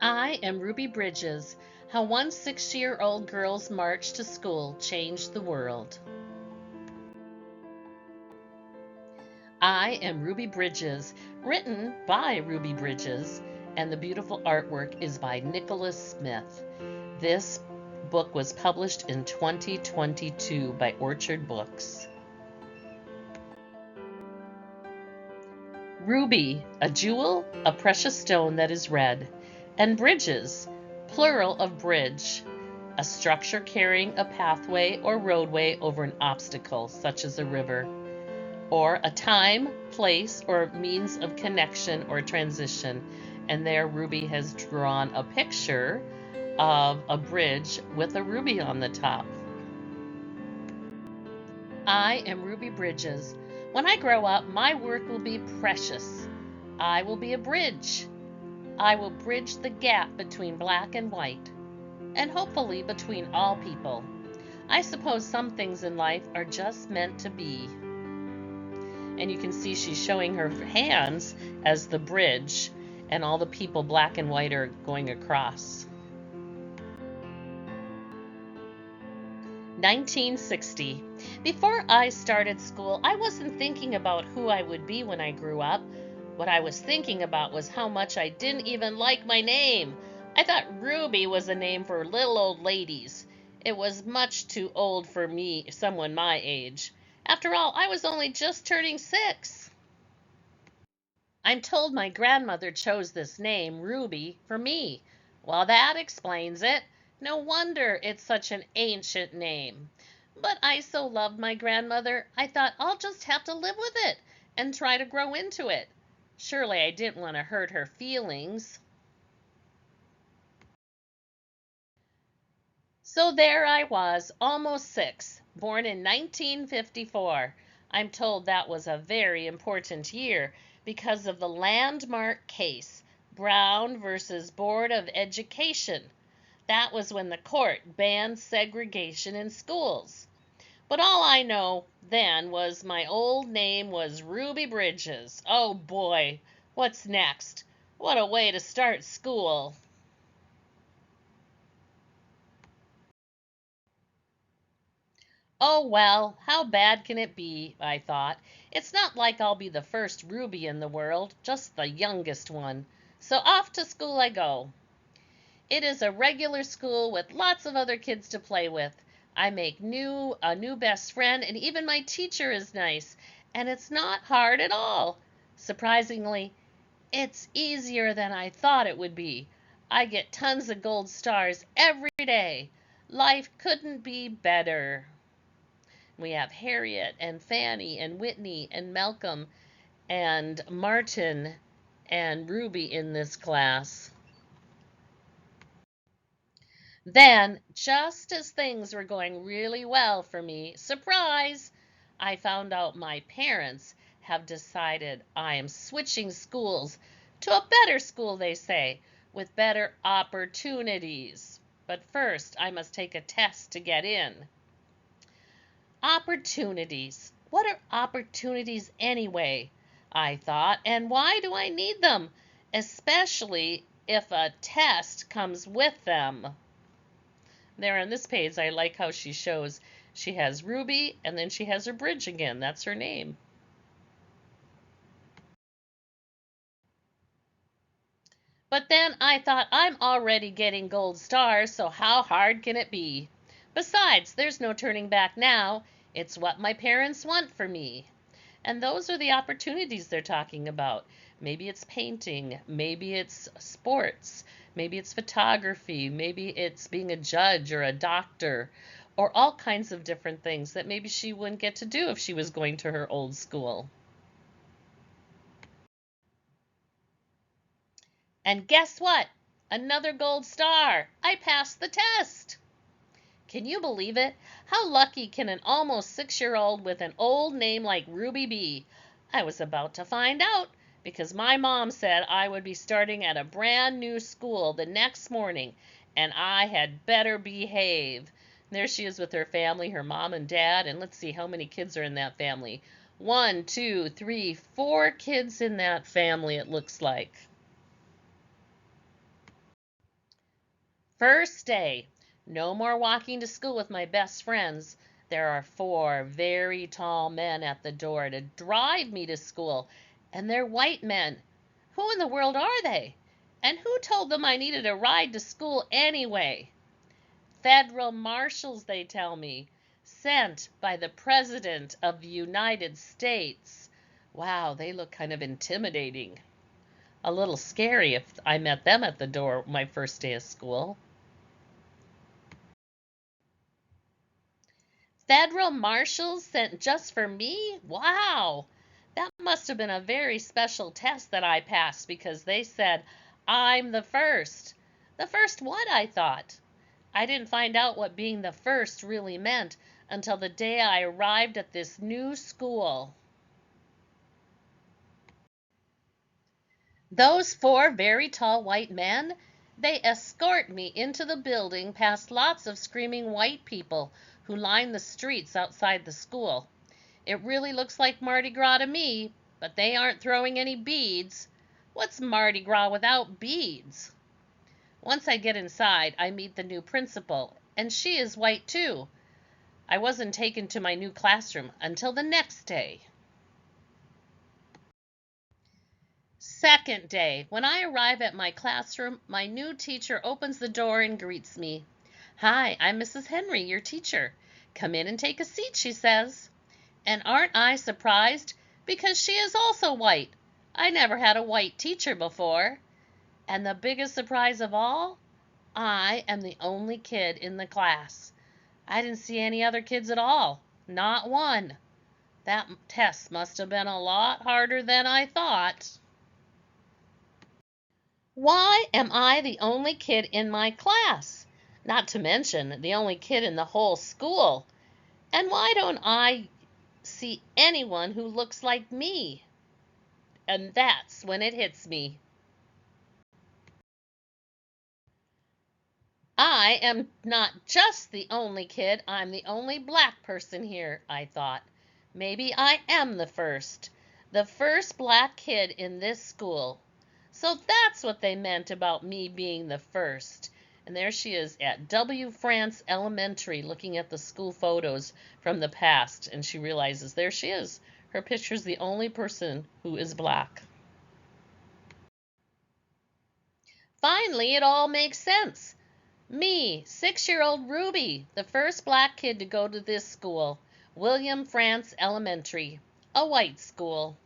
I am Ruby Bridges. How one 6-year-old girl's march to school changed the world. I am Ruby Bridges, written by Ruby Bridges, and the beautiful artwork is by Nicholas Smith. This book was published in 2022 by Orchard Books. Ruby, a jewel, a precious stone that is red, and bridges, plural of bridge, a structure carrying a pathway or roadway over an obstacle, such as a river, or a time, place, or means of connection or transition. And there Ruby has drawn a picture of a bridge with a ruby on the top. I am Ruby Bridges. When I grow up, my work will be precious. I will be a bridge. I will bridge the gap between black and white, and hopefully between all people. I suppose some things in life are just meant to be. And you can see she's showing her hands as the bridge, and all the people, black and white, are going across. 1960. Before I started school, I wasn't thinking about who I would be when I grew up. What I was thinking about was how much I didn't even like my name. I thought Ruby was a name for little old ladies. It was much too old for me, someone my age. After all, I was only just turning 6. I'm told my grandmother chose this name, Ruby, for me. Well, that explains it. No wonder it's such an ancient name. But I so loved my grandmother, I thought I'll just have to live with it and try to grow into it. Surely I didn't want to hurt her feelings. So there I was, almost 6, born in 1954. I'm told that was a very important year because of the landmark case, Brown versus Board of Education. That was when the court banned segregation in schools. But all I know then was my old name was Ruby Bridges. Oh boy, what's next? What a way to start school. Oh well, how bad can it be, I thought. It's not like I'll be the first Ruby in the world, just the youngest one. So off to school I go. It is a regular school with lots of other kids to play with. I make a new best friend, and even my teacher is nice, and it's not hard at all. Surprisingly, it's easier than I thought it would be. I get tons of gold stars every day. Life couldn't be better. We have Harriet and Fanny and Whitney and Malcolm and Martin and Ruby in this class. Then, just as things were going really well for me, surprise, I found out my parents have decided I am switching schools to a better school, they say, with better opportunities. But first, I must take a test to get in. Opportunities. What are opportunities anyway? I thought, and why do I need them? Especially if a test comes with them. There on this page, I like how she shows she has Ruby and then she has her bridge again. That's her name. But then I thought I'm already getting gold stars, so how hard can it be? Besides, there's no turning back now. It's what my parents want for me. And those are the opportunities they're talking about. Maybe it's painting, maybe it's sports, maybe it's photography, maybe it's being a judge or a doctor, or all kinds of different things that maybe she wouldn't get to do if she was going to her old school. And guess what? Another gold star. I passed the test. Can you believe it? How lucky can an almost 6-year-old with an old name like Ruby be? I was about to find out because my mom said I would be starting at a brand new school the next morning and I had better behave. There she is with her family, her mom and dad, and let's see how many kids are in that family. 1, 2, 3, 4 kids in that family, it looks like. First day, no more walking to school with my best friends. There are four very tall men at the door to drive me to school, and they're white men. Who in the world are they? And who told them I needed a ride to school anyway? Federal marshals, they tell me, sent by the President of the United States. Wow, they look kind of intimidating. A little scary if I met them at the door my first day of school. Federal marshals sent just for me? Wow! That must have been a very special test that I passed because they said, I'm the first. The first what? I thought. I didn't find out what being the first really meant until the day I arrived at this new school. Those four very tall white men, they escort me into the building past lots of screaming white people who line the streets outside the school. It really looks like Mardi Gras to me, but they aren't throwing any beads. What's Mardi Gras without beads? Once I get inside, I meet the new principal, and she is white too. I wasn't taken to my new classroom until the next day. Second day, when I arrive at my classroom, my new teacher opens the door and greets me. Hi, I'm Mrs. Henry, your teacher. Come in and take a seat, she says. And aren't I surprised? Because she is also white. I never had a white teacher before. And the biggest surprise of all, I am the only kid in the class. I didn't see any other kids at all. Not one. That test must have been a lot harder than I thought. Why am I the only kid in my class? Not to mention the only kid in the whole school. And why don't I see anyone who looks like me? And that's when it hits me. I am not just the only kid, I'm the only black person here, I thought. Maybe I am the first black kid in this school. So that's what they meant about me being the first. And there she is at W. France Elementary looking at the school photos from the past, and she realizes there she is. Her picture's the only person who is black. Finally, it all makes sense. Me, 6-year-old Ruby, the first black kid to go to this school, William France Elementary, a white school.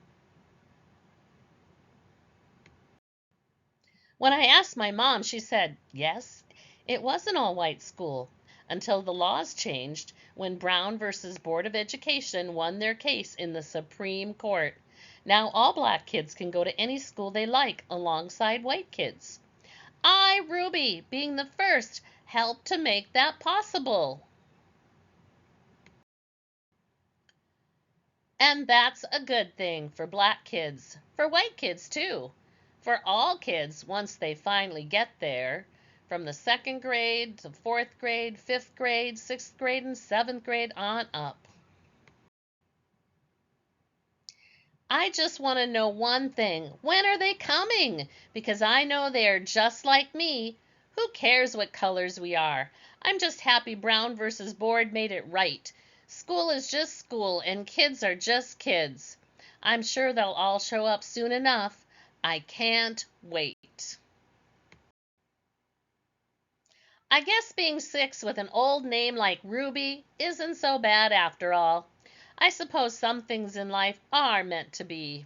When I asked my mom, she said, yes, it was an all-white school until the laws changed when Brown versus Board of Education won their case in the Supreme Court. Now all black kids can go to any school they like alongside white kids. I, Ruby, being the first, helped to make that possible. And that's a good thing for black kids, for white kids too, for all kids once they finally get there, from the 2nd grade to 4th grade, 5th grade, 6th grade, and 7th grade on up. I just want to know one thing. When are they coming? Because I know they are just like me. Who cares what colors we are? I'm just happy Brown versus Board made it right. School is just school and kids are just kids. I'm sure they'll all show up soon enough. I can't wait. I guess being 6 with an old name like Ruby isn't so bad after all. I suppose some things in life are meant to be.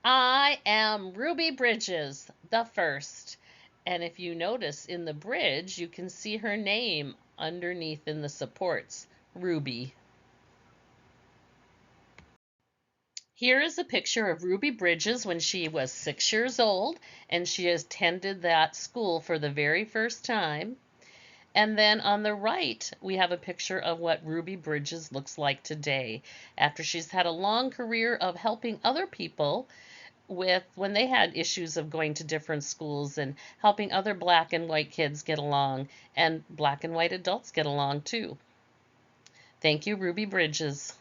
I am Ruby Bridges, the first. And if you notice in the bridge, you can see her name underneath in the supports, Ruby. Here is a picture of Ruby Bridges when she was 6 years old and she attended that school for the very first time. And then on the right, we have a picture of what Ruby Bridges looks like today after she's had a long career of helping other people with when they had issues of going to different schools and helping other black and white kids get along and black and white adults get along too. Thank you, Ruby Bridges.